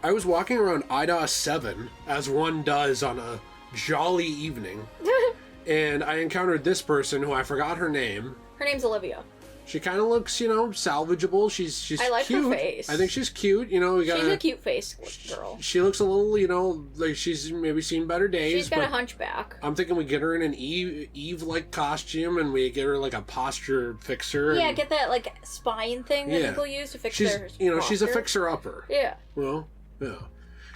I was walking around IDOS 7, as one does on a jolly evening, and I encountered this person who I forgot her name. Her name's Olivia. She kind of looks, salvageable. She's I like cute. her face. I think she's cute. She's a cute face girl. She looks a little, like she's maybe seen better days. She's got a hunchback. I'm thinking we get her in an Eve-like costume, and we get her like a posture fixer. Yeah, get that like spine thing that people use to fix their posture. She's a fixer-upper. Yeah. Well, yeah.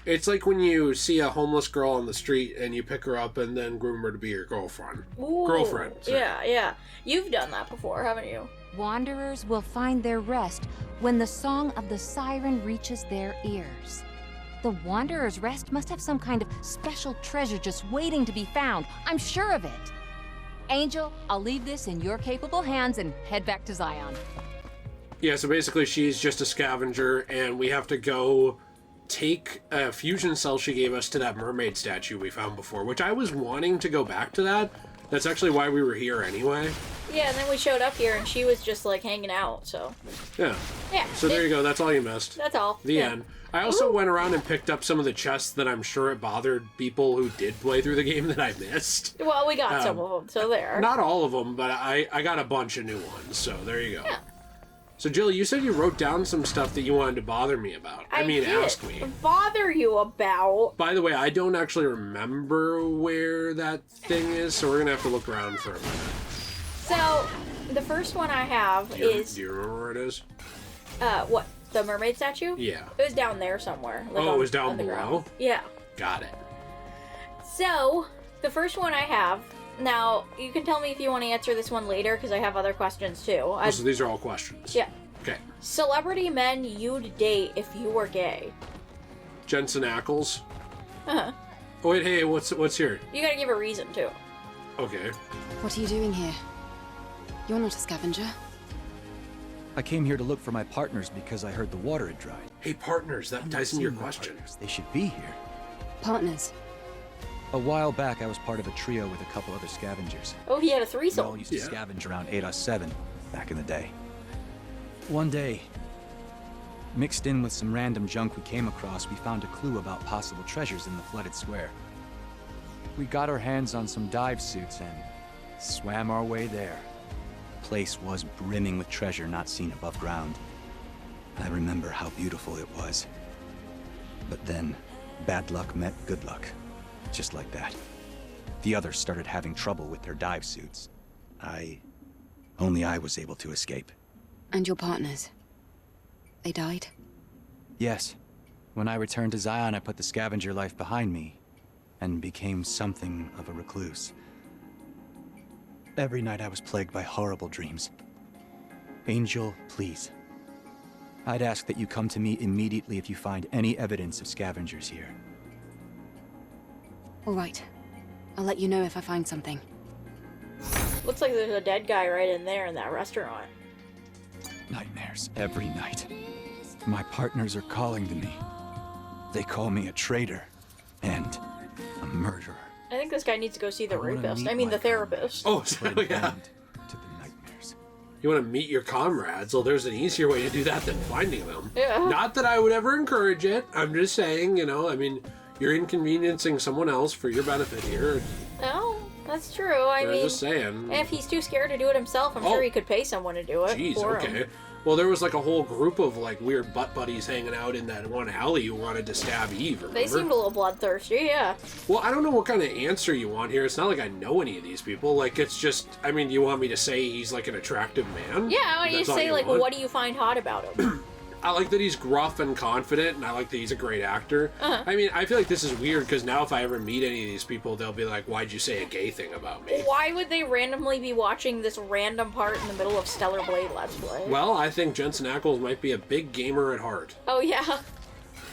It's like when you see a homeless girl on the street and you pick her up and then groom her to be your girlfriend. Ooh, girlfriend. Sorry. Yeah. You've done that before, haven't you? Wanderers will find their rest when the song of the siren reaches their ears. The Wanderer's Rest must have some kind of special treasure just waiting to be found. I'm sure of it. Angel, I'll leave this in your capable hands and head back to Zion. Yeah, so basically she's just a scavenger, and we have to go take a fusion cell she gave us to that mermaid statue we found before, which I was wanting to go back to that. That's actually why we were here anyway. Yeah, and then we showed up here and she was just like hanging out, so. Yeah. Yeah. So there you go, that's all you missed. That's all. The end. I also went around and picked up some of the chests that I'm sure it bothered people who did play through the game that I missed. Well, we got some of them, so there. Not all of them, but I got a bunch of new ones, so there you go. Yeah. So, Jill, you said you wrote down some stuff that you wanted to bother me about. Ask me. Bother you about? By the way, I don't actually remember where that thing is, so we're going to have to look around for a minute. So, the first one I have is... Do you remember where it is? What? The mermaid statue? Yeah. It was down there somewhere. Like it was down below? Ground. Yeah. Got it. So, the first one I have... Now, you can tell me if you want to answer this one later, because I have other questions, too. So these are all questions? Yeah. Okay. Celebrity men you'd date if you were gay. Jensen Ackles. Uh-huh. Oh, wait, hey, what's here? You gotta give a reason, too. Okay. What are you doing here? You're not a scavenger. I came here to look for my partners because I heard the water had dried. Hey, partners, that ties into your question. They should be here. Partners? A while back, I was part of a trio with a couple other scavengers. Oh, he had a We threesome. all used to scavenge around 807 back in the day. One day, mixed in with some random junk we came across, we found a clue about possible treasures in the flooded square. We got our hands on some dive suits and swam our way there. The place was brimming with treasure not seen above ground. I remember how beautiful it was. But then, bad luck met good luck. Just like that. The others started having trouble with their dive suits. Only I was able to escape. And your partners? They died? Yes. When I returned to Zion, I put the scavenger life behind me and became something of a recluse. Every night I was plagued by horrible dreams. Angel, please. I'd ask that you come to me immediately if you find any evidence of scavengers here. All right. I'll let you know if I find something. Looks like there's a dead guy right in there in that restaurant. Nightmares every night. My partners are calling to me. They call me a traitor and a murderer. I think this guy needs to go see the I wanna rapist. meet I mean, my the therapist. Oh, so, yeah. To the nightmares. You want to meet your comrades? Well, there's an easier way to do that than finding them. Yeah. Not that I would ever encourage it. I'm just saying, you're inconveniencing someone else for your benefit here. No, that's true. I mean, just saying. if he's too scared to do it himself, I'm sure he could pay someone to do it. Jeez, for okay. him. Well, there was like a whole group of like weird butt buddies hanging out in that one alley who wanted to stab Eve, remember? They seemed a little bloodthirsty, yeah. Well, I don't know what kind of answer you want here. It's not like I know any of these people. Like, it's just, do you want me to say he's like an attractive man? Yeah, you That's all say, like, want? what do you find hot about him? I like that he's gruff and confident, and I like that he's a great actor. Uh-huh. I feel like this is weird, because now if I ever meet any of these people, they'll be like, why'd you say a gay thing about me? Why would they randomly be watching this random part in the middle of Stellar Blade Let's Play? Well, I think Jensen Ackles might be a big gamer at heart. Oh, yeah.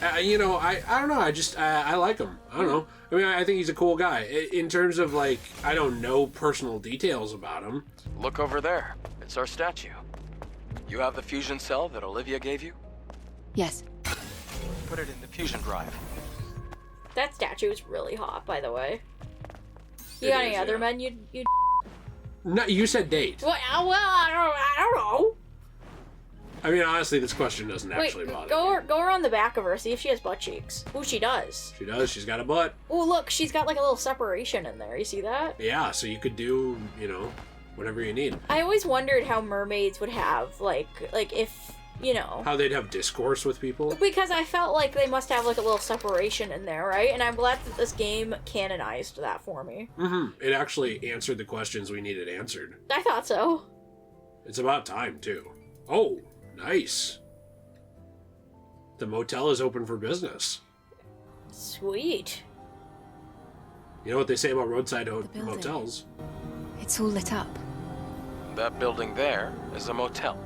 I don't know, I like him. I don't know. I think he's a cool guy. In terms of, like, I don't know personal details about him. Look over there. It's our statue. You have the fusion cell that Olivia gave you? Yes. Put it in the fusion drive. That statue is really hot, by the way. You It got is, any other yeah. men you'd... No, you said date. Well, I don't know. I mean, honestly, this question doesn't actually bother me. Go around the back of her, see if she has butt cheeks. Ooh, she does. She does. She's got a butt. Ooh, look, she's got like a little separation in there. You see that? Yeah, so you could do, you know, whatever you need. I always wondered how mermaids would have, like if, you know... How they'd have discourse with people? Because I felt like they must have like a little separation in there, right? And I'm glad that this game canonized that for me. Mm-hmm. It actually answered the questions we needed answered. I thought so. It's about time, too. Oh, nice. The motel is open for business. Sweet. You know what they say about roadside building. motels? It's all lit up. That building there is a motel.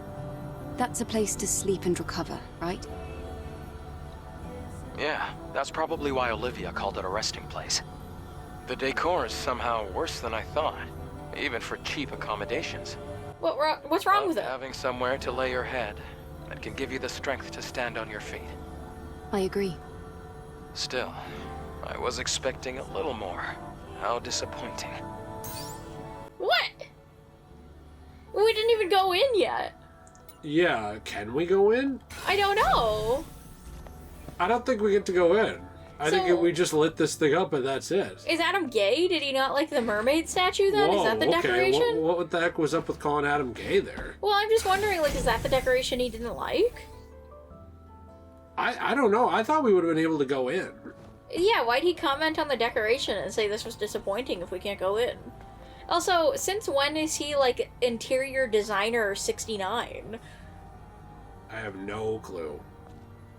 That's a place to sleep and recover, right? Yeah, that's probably why Olivia called it a resting place. The decor is somehow worse than I thought, even for cheap accommodations. What's wrong with it? Having somewhere to lay your head that can give you the strength to stand on your feet. I agree. Still, I was expecting a little more. How disappointing. What? We didn't even go in yet. Yeah, can we go in? I don't know. I don't think we get to go in. I think we just lit this thing up and that's it. Is Adam gay? Did he not like the mermaid statue then? Whoa, Is that the decoration? Okay. What the heck was up with calling Adam gay there? Well, I'm just wondering, like, is that the decoration he didn't like? I don't know. I thought we would have been able to go in. Yeah, why'd he comment on the decoration and say this was disappointing if we can't go in? Also, since when is he, like, interior designer 69? I have no clue.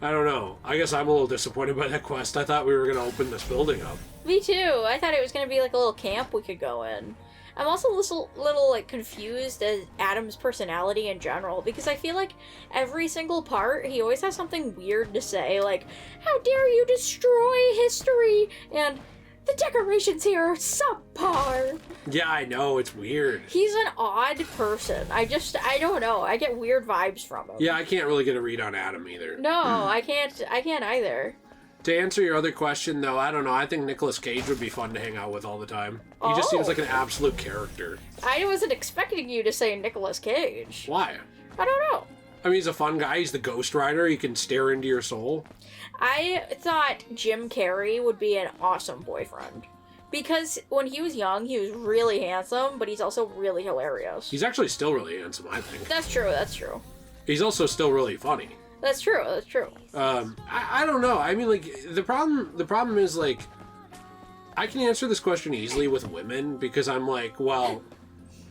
I don't know. I guess I'm a little disappointed by that quest. I thought we were going to open this building up. Me too. I thought it was going to be, like, a little camp we could go in. I'm also a little like, confused as Adam's personality in general, because I feel like every single part, he always has something weird to say, like, how dare you destroy history, and the decorations here are subpar. Yeah, I know. It's weird. He's an odd person. I don't know. I get weird vibes from him. Yeah, I can't really get a read on Adam either. No, I can't either. To answer your other question, though, I don't know. I think Nicolas Cage would be fun to hang out with all the time. He just seems like an absolute character. I wasn't expecting you to say Nicolas Cage. Why? I don't know. I mean, he's a fun guy. He's the Ghost Rider. He can stare into your soul. I thought Jim Carrey would be an awesome boyfriend. Because when he was young, he was really handsome, but he's also really hilarious. He's actually still really handsome, I think. That's true. He's also still really funny. That's true. I don't know. I mean, like, the problem is, like, I can answer this question easily with women because I'm like, well,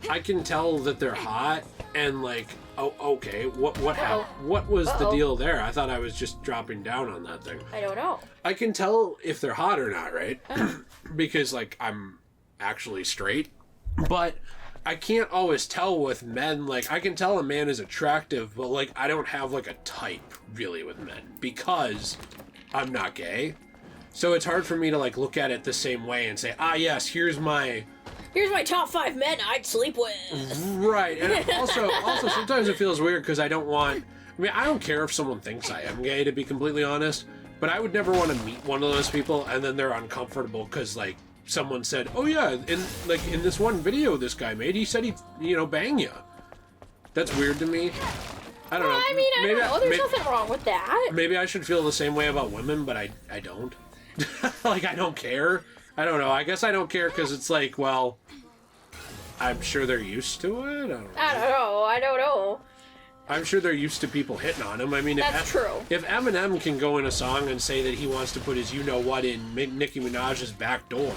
I can tell that they're hot and, like, oh, okay, what was the deal there? I thought I was just dropping down on that thing. I don't know. I can tell if they're hot or not, right? Because, like, I'm actually straight. But I can't always tell with men. Like, I can tell a man is attractive, but, like, I don't have, like, a type, really, with men. Because I'm not gay. So it's hard for me to, like, look at it the same way and say, yes, here's my top 5 men I'd sleep with. Right. And also sometimes it feels weird because I don't care if someone thinks I am gay, to be completely honest. But I would never want to meet one of those people and then they're uncomfortable because, like, someone said, oh yeah, in this one video this guy made, he said he'd, bang you. That's weird to me. I don't know. I mean, I don't know. There's nothing wrong with that. Maybe I should feel the same way about women, but I don't. Like, I don't care. I don't know. I guess I don't care because it's like, well, I'm sure they're used to it. I don't know. I'm sure they're used to people hitting on him. I mean, that's true. If Eminem can go in a song and say that he wants to put his you-know-what in Nicki Minaj's back door,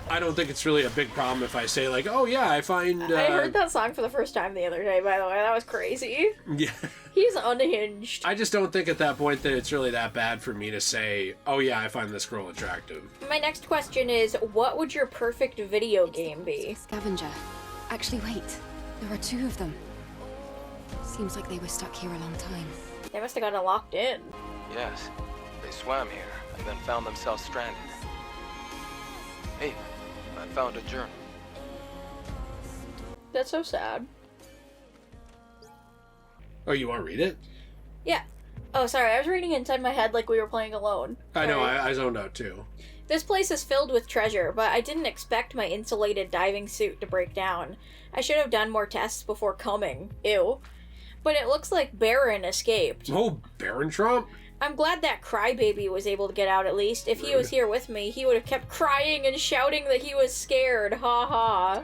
I don't think it's really a big problem if I say, like, oh, yeah, I find... I heard that song for the first time the other day, by the way. That was crazy. Yeah. He's unhinged. I just don't think at that point that it's really that bad for me to say, oh, yeah, I find this girl attractive. My next question is, what would your perfect video game be? Scavenger. Actually, wait. There are 2 of them. Seems like they were stuck here a long time. They must have gotten locked in. Yes, they swam here and then found themselves stranded. Hey, I found a journal. That's so sad. Oh, you want to read it? Yeah. Oh, sorry, I was reading inside my head like we were playing alone. I know, I zoned out too. This place is filled with treasure, but I didn't expect my insulated diving suit to break down. I should have done more tests before coming. Ew. But it looks like Baran escaped. Oh, Baron Trump? I'm glad that crybaby was able to get out at least. If he was here with me, he would have kept crying and shouting that he was scared. Ha ha.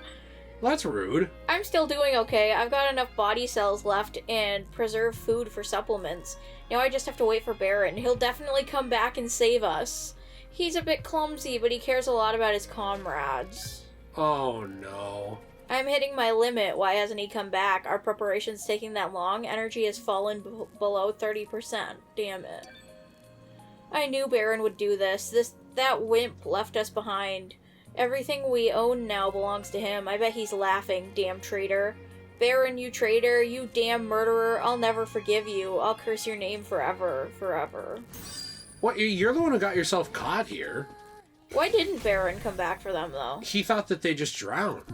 That's rude. I'm still doing okay. I've got enough body cells left and preserved food for supplements. Now I just have to wait for Baran. He'll definitely come back and save us. He's a bit clumsy, but he cares a lot about his comrades. Oh no. I'm hitting my limit. Why hasn't he come back? Our preparation's taking that long? Energy has fallen below 30%. Damn it. I knew Baran would do this. That wimp left us behind. Everything we own now belongs to him. I bet he's laughing, damn traitor. Baran, you traitor, you damn murderer, I'll never forgive you. I'll curse your name forever, forever. What, you're the one who got yourself caught here. Why didn't Baran come back for them, though? He thought that they just drowned.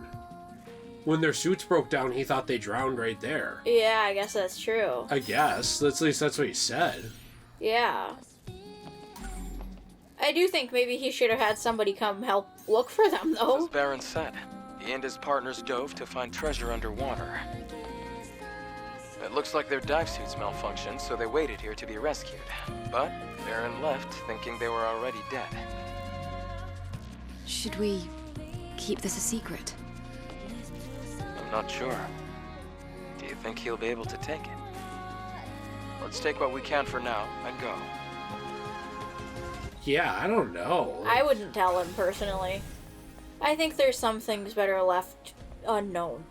When their suits broke down, he thought they drowned right there. Yeah, I guess that's true. I guess. At least that's what he said. Yeah. I do think maybe he should have had somebody come help look for them, though. As Baran said, he and his partners dove to find treasure underwater. It looks like their dive suits malfunctioned, so they waited here to be rescued. But Baran left thinking they were already dead. Should we keep this a secret? I'm not sure. Do you think he'll be able to take it? Let's take what we can for now and go. Yeah, I don't know. I wouldn't tell him, personally. I think there's some things better left unknown.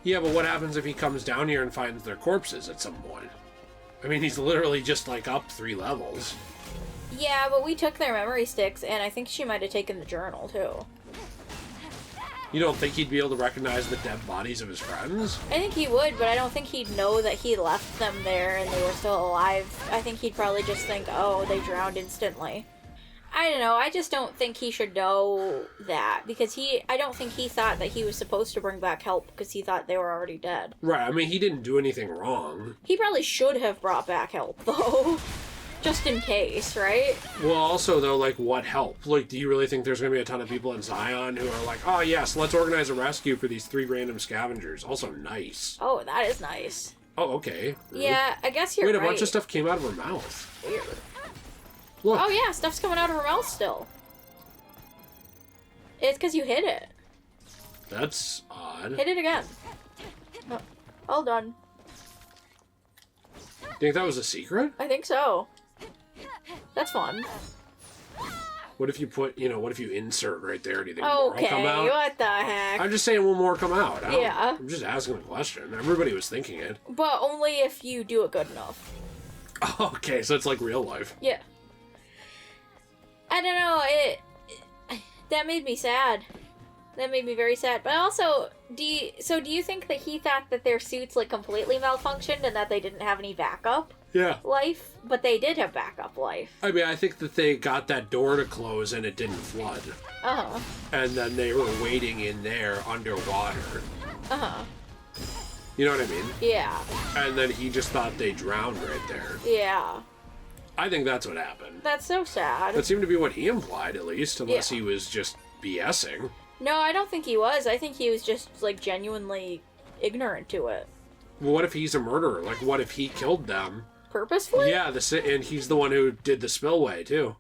Yeah, but what happens if he comes down here and finds their corpses at some point? I mean, he's literally just, like, up 3 levels. Yeah, but we took their memory sticks, and I think she might have taken the journal, too. You don't think he'd be able to recognize the dead bodies of his friends? I think he would, but I don't think he'd know that he left them there and they were still alive. I think he'd probably just think, oh, they drowned instantly. I don't know, I just don't think he should know that, because I don't think he thought that he was supposed to bring back help because he thought they were already dead. Right, I mean, he didn't do anything wrong. He probably should have brought back help, though. Just in case, right? Well, also, though, like, what help? Like, do you really think there's going to be a ton of people in Zion who are like, oh, yes, let's organize a rescue for these 3 random scavengers? Also nice. Oh, that is nice. Oh, okay. Yeah, I guess you're right. right. A bunch of stuff came out of her mouth. Weird. Look. Oh, yeah, stuff's coming out of her mouth still. It's because you hit it. That's odd. Hit it again. Oh, all done. Think that was a secret? I think so. That's fun. What if you put, what if you insert right there? Do you think more will Okay, come out? what the heck? I'm just saying will more come out. Yeah. I'm just asking a question. Everybody was thinking it. But only if you do it good enough. Okay, so it's like real life. Yeah. I don't know, that made me sad. That made me very sad. But also, do you think that he thought that their suits, like, completely malfunctioned and that they didn't have any backup? Yeah. Life? But they did have backup life. I mean, I think that they got that door to close and it didn't flood. Uh-huh. And then they were waiting in there underwater. Uh-huh. You know what I mean? Yeah. And then he just thought they drowned right there. Yeah. I think that's what happened. That's so sad. That seemed to be what he implied, at least, unless he was just BSing. No, I don't think he was. I think he was just, like, genuinely ignorant to it. Well, what if he's a murderer? Like, what if he killed them? Purposefully? Yeah, and he's the one who did the spillway, too.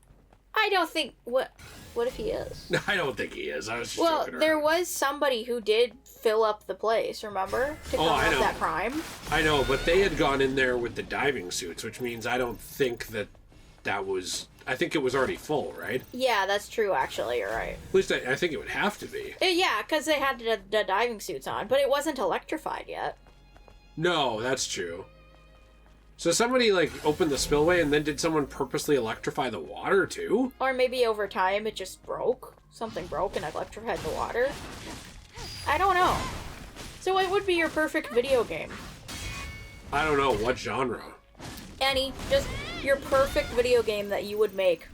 I don't think... What if he is? I don't think he is. I was just Well, joking there around. was somebody who did fill up the place, remember? To cover I up know. that crime. I know, but they had gone in there with the diving suits, which means I don't think that was... I think it was already full, right? Yeah, that's true, actually. You're right. At least I think it would have to be. Yeah, because they had the diving suits on, but it wasn't electrified yet. No, that's true. So somebody, like, opened the spillway, and then did someone purposely electrify the water, too? Or maybe over time it just broke. Something broke and electrified the water. I don't know. So what would be your perfect video game? I don't know. What genre? Any. Just your perfect video game that you would make.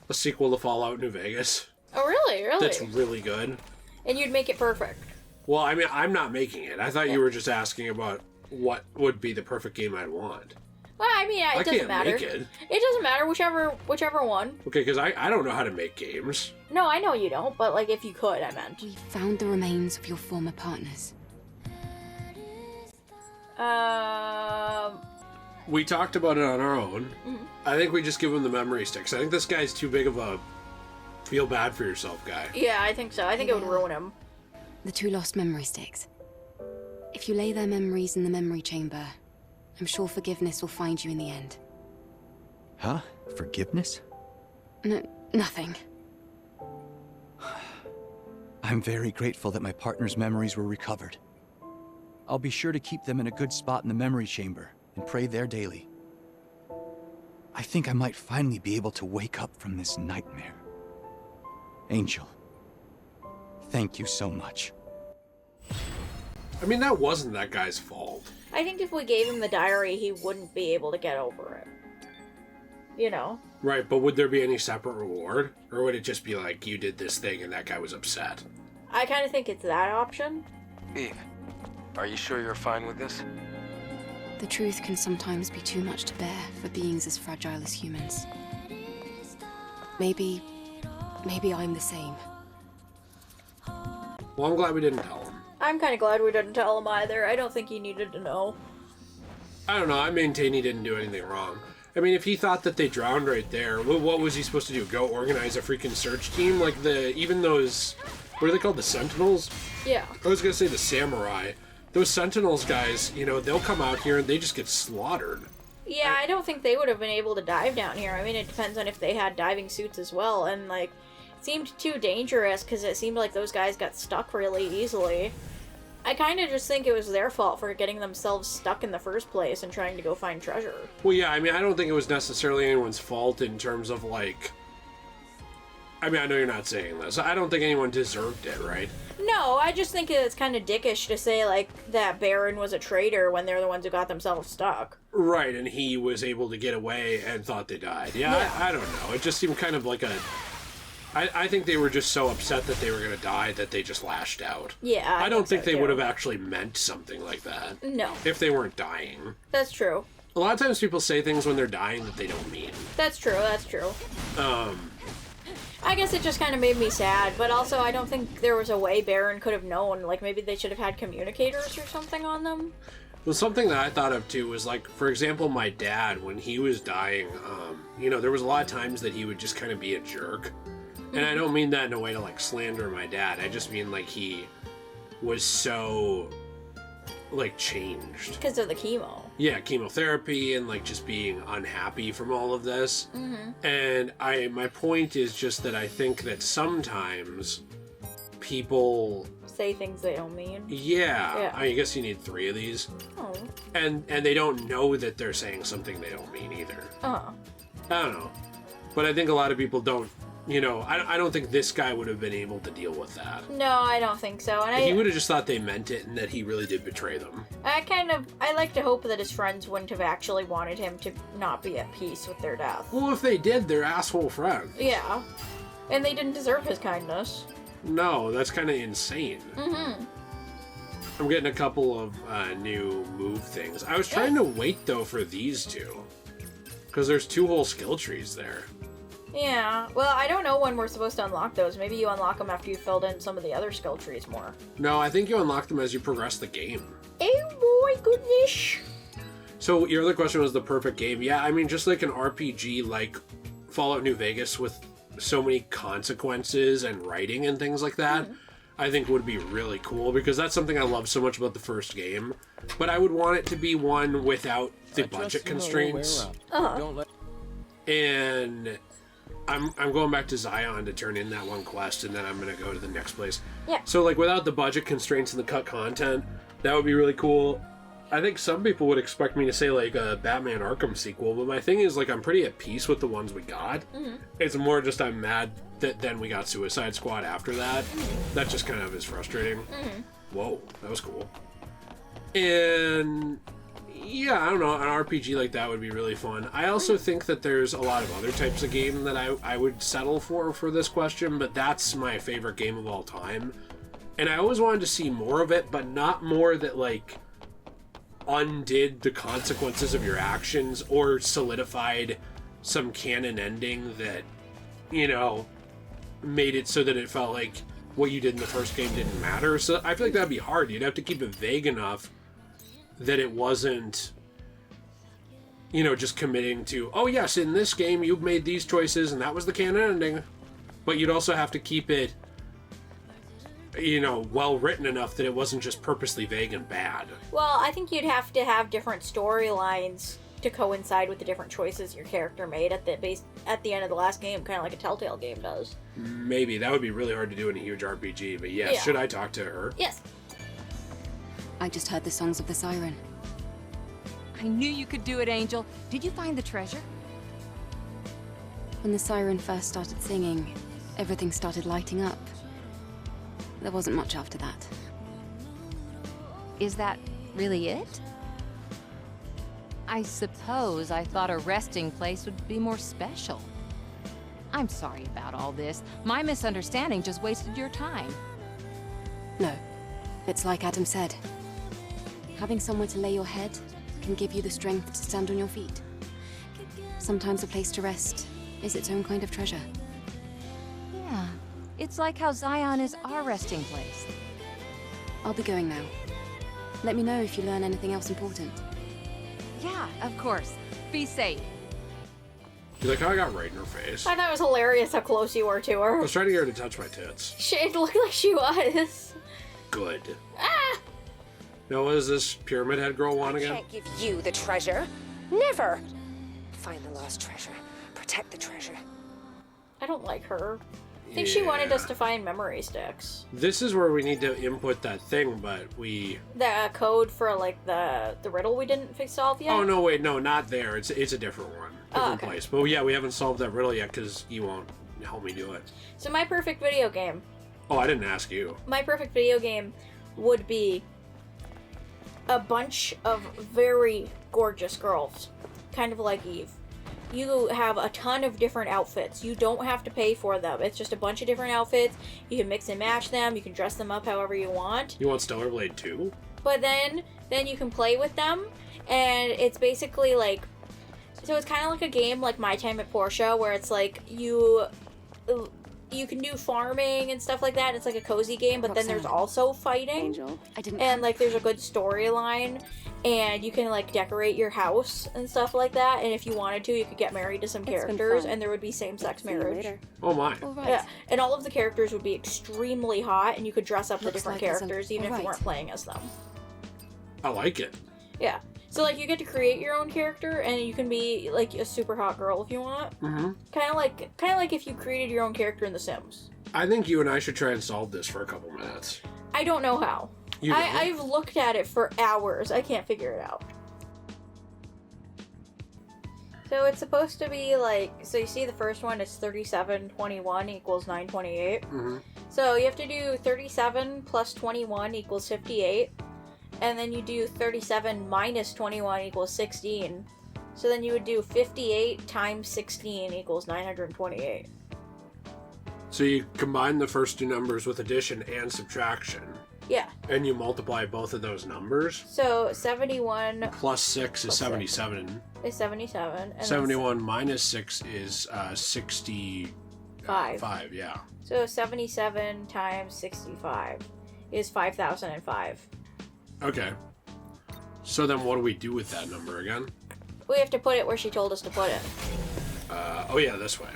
A sequel to Fallout New Vegas. Oh, really? Really? That's really good. And you'd make it perfect. Well, I mean, I'm not making it. I thought you were just asking about what would be the perfect game I'd want. Well, I mean, it doesn't can't matter. make it. It doesn't matter, whichever one. Okay, because I don't know how to make games. No, I know you don't, but, like, if you could, I meant. We found the remains of your former partners. We talked about it on our own. Mm-hmm. I think we just give him the memory sticks. I think this guy's too big of a feel bad for yourself guy. Yeah, I think so. I think it would ruin him. The 2 lost memory sticks. If you lay their memories in the memory chamber, I'm sure forgiveness will find you in the end. Huh? Forgiveness? Nothing. I'm very grateful that my partner's memories were recovered. I'll be sure to keep them in a good spot in the memory chamber and pray there daily. I think I might finally be able to wake up from this nightmare. Angel, thank you so much. I mean, that wasn't that guy's fault. I think if we gave him the diary, he wouldn't be able to get over it. You know? Right, but would there be any separate reward? Or would it just be like, you did this thing and that guy was upset? I kind of think it's that option. Eve, are you sure you're fine with this? The truth can sometimes be too much to bear for beings as fragile as humans. Maybe I'm the same. Well, I'm glad we didn't tell him. I'm kind of glad we didn't tell him either. I don't think he needed to know. I don't know, I maintain he didn't do anything wrong. I mean, if he thought that they drowned right there, what was he supposed to do? Go organize a freaking search team? Like even those, what are they called, the Sentinels? Yeah. I was gonna say the Samurai. Those Sentinels guys, you know, they'll come out here and they just get slaughtered. Yeah, I don't think they would have been able to dive down here. I mean, it depends on if they had diving suits as well, and, like, it seemed too dangerous because it seemed like those guys got stuck really easily. I kind of just think it was their fault for getting themselves stuck in the first place and trying to go find treasure. Well, yeah, I mean, I don't think it was necessarily anyone's fault in terms of, like... I mean, I know you're not saying this. I don't think anyone deserved it, right? No, I just think it's kind of dickish to say, like, that Baran was a traitor when they're the ones who got themselves stuck. Right, and he was able to get away and thought they died. Yeah. I don't know. It just seemed kind of like a... I think they were just so upset that they were going to die that they just lashed out. Yeah, I don't think so, they too. would have actually meant something like that. No. If they weren't dying. That's true. A lot of times people say things when they're dying that they don't mean. That's true, I guess it just kind of made me sad, but also I don't think there was a way Baran could have known. Like, maybe they should have had communicators or something on them. Well, something that I thought of, too, was, like, for example, my dad, when he was dying, you know, there was a lot of times that he would just kind of be a jerk. And I don't mean that in a way to, like, slander my dad. I just mean, like, he was so, like, changed. Because of the chemo. Yeah, chemotherapy and, like, just being unhappy from all of this. Mm-hmm. And my point is just that I think that sometimes people... say things they don't mean. Yeah. I guess you need 3 of these. Oh. And they don't know that they're saying something they don't mean either. Uh-huh. I don't know. But I think a lot of people don't, you know, I don't think this guy would have been able to deal with that. No, I don't think so. And he would have just thought they meant it and that he really did betray them. I like to hope that his friends wouldn't have actually wanted him to not be at peace with their death. Well, if they did, they're asshole friends. Yeah. And they didn't deserve his kindness. No, that's kind of insane. Mm-hmm. I'm getting a couple of new move things. I was trying to wait, though, for these 2. Because there's 2 whole skill trees there. Yeah. Well, I don't know when we're supposed to unlock those. Maybe you unlock them after you filled in some of the other skill trees more. No, I think you unlock them as you progress the game. Oh my goodness. So your other question was the perfect game. Yeah, I mean, just like an RPG like Fallout New Vegas with so many consequences and writing and things like that, I think would be really cool because that's something I love so much about the first game. But I would want it to be one without the budget constraints. And I'm going back to Zion to turn in that one quest, and then I'm going to go to the next place. Yeah. So, like, without the budget constraints and the cut content, that would be really cool. I think some people would expect me to say, like, a Batman Arkham sequel, but my thing is, like, I'm pretty at peace with the ones we got. Mm-hmm. It's more just I'm mad that then we got Suicide Squad after that. Mm-hmm. That just kind of is frustrating. Mm-hmm. Whoa, that was cool. And... yeah, I don't know, an RPG like that would be really fun. I also think that there's a lot of other types of game that I would settle for this question, but that's my favorite game of all time. And I always wanted to see more of it, but not more that, like, undid the consequences of your actions or solidified some canon ending that, you know, made it so that it felt like what you did in the first game didn't matter. So I feel like that'd be hard. You'd have to keep it vague enough that it wasn't, just committing to, oh yes, in this game you've made these choices and that was the canon ending. But you'd also have to keep it, well written enough that it wasn't just purposely vague and bad. Well, I think you'd have to have different storylines to coincide with the different choices your character made at the end of the last game, kind of like a Telltale game does. Maybe. That would be really hard to do in a huge RPG, but yes, Yeah. should I talk to her? Yes. I just heard the songs of the siren. I knew you could do it, Angel. Did you find the treasure? When the siren first started singing, everything started lighting up. There wasn't much after that. Is that really it? I suppose I thought a resting place would be more special. I'm sorry about all this. My misunderstanding just wasted your time. No. It's like Adam said. Having somewhere to lay your head can give you the strength to stand on your feet. Sometimes a place to rest is its own kind of treasure. Yeah, it's like how Zion is our resting place. I'll be going now. Let me know if you learn anything else important. Yeah, of course. Be safe. You like how I got right in her face? I thought it was hilarious how close you were to I her. was trying to get her to touch my tits. It looked like she was. Good. Ah! Now, what does this pyramid head girl want again? Can't give you the treasure. Never. Find the lost treasure. Protect the treasure. I don't like her. I think she wanted us Yeah. to find memory sticks. This is where we need to input that thing, but we... The code for, like, the riddle we didn't solve yet? Oh, no, wait, no, not there. It's a different one. Different okay. place. But yeah, we haven't solved that riddle yet because you won't help me do it. So my perfect video game. Oh, I didn't ask you. My perfect video game would be a bunch of very gorgeous girls. Kind of like Eve. You have a ton of different outfits. You don't have to pay for them. It's just a bunch of different outfits. You can mix and match them. You can dress them up however you want. You want Stellar Blade 2? But then you can play with them, and it's basically like, so it's kind of like a game like My Time at Portia, where it's like you can do farming and stuff like that. And it's like a cozy game, but then there's also fighting. Angel, I didn't. And like there's a good storyline, and you can like decorate your house and stuff like that. And if you wanted to, you could get married to some been characters, fun. and there would be same-sex See you marriage. later. Oh, my. All right. Yeah, and all of the characters would be extremely hot, and you could dress up the Looks different like there's an- characters even if you alright. weren't playing as them. I like it. Yeah. So like you get to create your own character, and you can be like a super hot girl if you want. Mm-hmm. Kind of like if you created your own character in The Sims. I think you and I should try and solve this for a couple minutes. I don't know how. You don't? I've looked at it for hours. I can't figure it out. So it's supposed to be like, so you see the first one is 3721 equals 928. Mm-hmm. So you have to do 37 plus 21 equals 58. And then you do 37 minus 21 equals 16. So then you would do 58 times 16 equals 928. So you combine the first two numbers with addition and subtraction, Yeah. and you multiply both of those numbers. So 71 Plus 6 is Plus 77. is 77. And then 71 minus 6 is 65. Five. Yeah. So 77 times 65 is 5,005. Okay. So then what do we do with that number again? We have to put it where she told us to put it. Oh yeah, this way.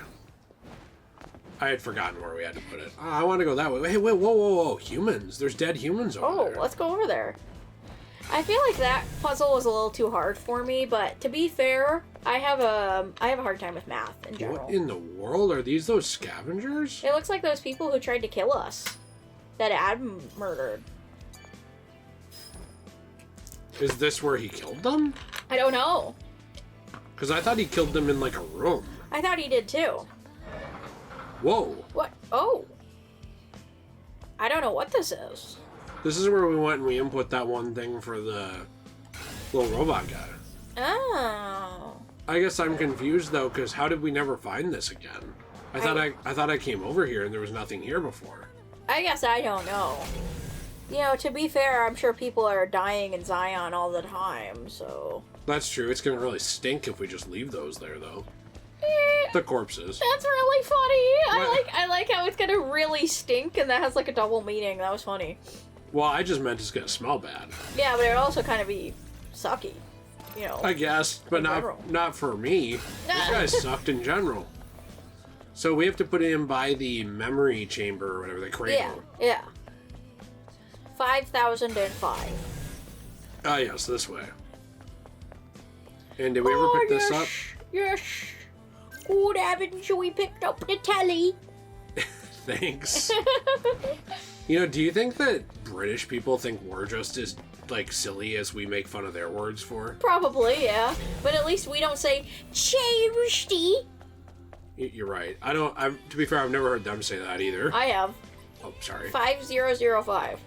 I had forgotten where we had to put it. I want to go that way. Hey, wait, whoa. Humans. There's dead humans over Oh, there. let's go over there. I feel like that puzzle was a little too hard for me, but to be fair, I have a hard time with math in general. What in the world? Are these those scavengers? It looks like those people who tried to kill us. That Adam murdered. Is this where he killed them? I don't know. Because I thought he killed them in like a room. I thought he did too. Whoa. What? Oh. I don't know what this is. This is where we went and we input that one thing for the little robot guy. Oh. I guess I'm confused though, because how did we never find this again? I thought I came over here and there was nothing here before. I guess I don't know. You know, to be fair, I'm sure people are dying in Zion all the time, so... That's true. It's gonna really stink if we just leave those there though. The corpses. That's really funny! What? I like how it's gonna really stink, and that has like a double meaning. That was funny. Well, I just meant it's gonna smell bad. Yeah, but it would also kind of be sucky. You know. I guess, but In general. not for me. This guy sucked in general. So we have to put him by the memory chamber or whatever, the cradle. Yeah. 5,005. Ah, yes, this way. And did we ever pick this up? Yes. Good heavens, we picked up the telly. Thanks. You know, do you think that British people think we're just as, like, silly as we make fun of their words for? Probably, yeah. But at least we don't say, Charity. You're right. To be fair, I've never heard them say that either. I have. Oh, sorry. 5005.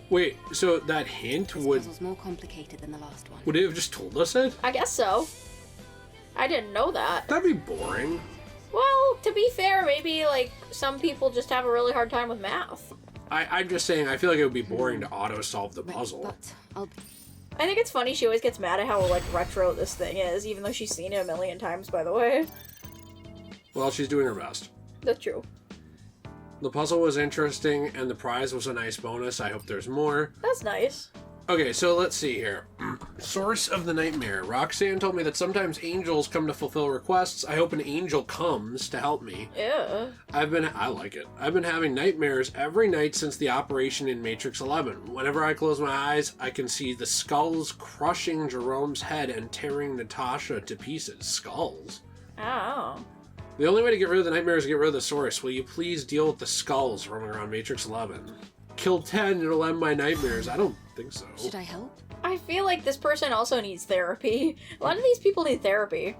Wait, so that hint This would puzzle's more complicated than the last one. it have just told us it? I guess so. I didn't know that. That'd be boring. Well, to be fair, maybe, like, some people just have a really hard time with math. I'm just saying, I feel like it would be boring to auto-solve the puzzle. But I'll... I think it's funny she always gets mad at how, like, retro this thing is, even though she's seen it a million times, by the way. Well, she's doing her best. That's true. The puzzle was interesting, and the prize was a nice bonus. I hope there's more. That's nice. Okay, so let's see here. Source of the nightmare. Roxanne told me that sometimes angels come to fulfill requests. I hope an angel comes to help me. Yeah. I like it. I've been having nightmares every night since the operation in Matrix 11. Whenever I close my eyes, I can see the skulls crushing Jerome's head and tearing Natasha to pieces. Skulls? Oh. The only way to get rid of the nightmare is to get rid of the source. Will you please deal with the skulls roaming around Matrix 11? Kill 10, it'll end my nightmares. I don't think so. Should I help? I feel like this person also needs therapy. A lot of these people need therapy.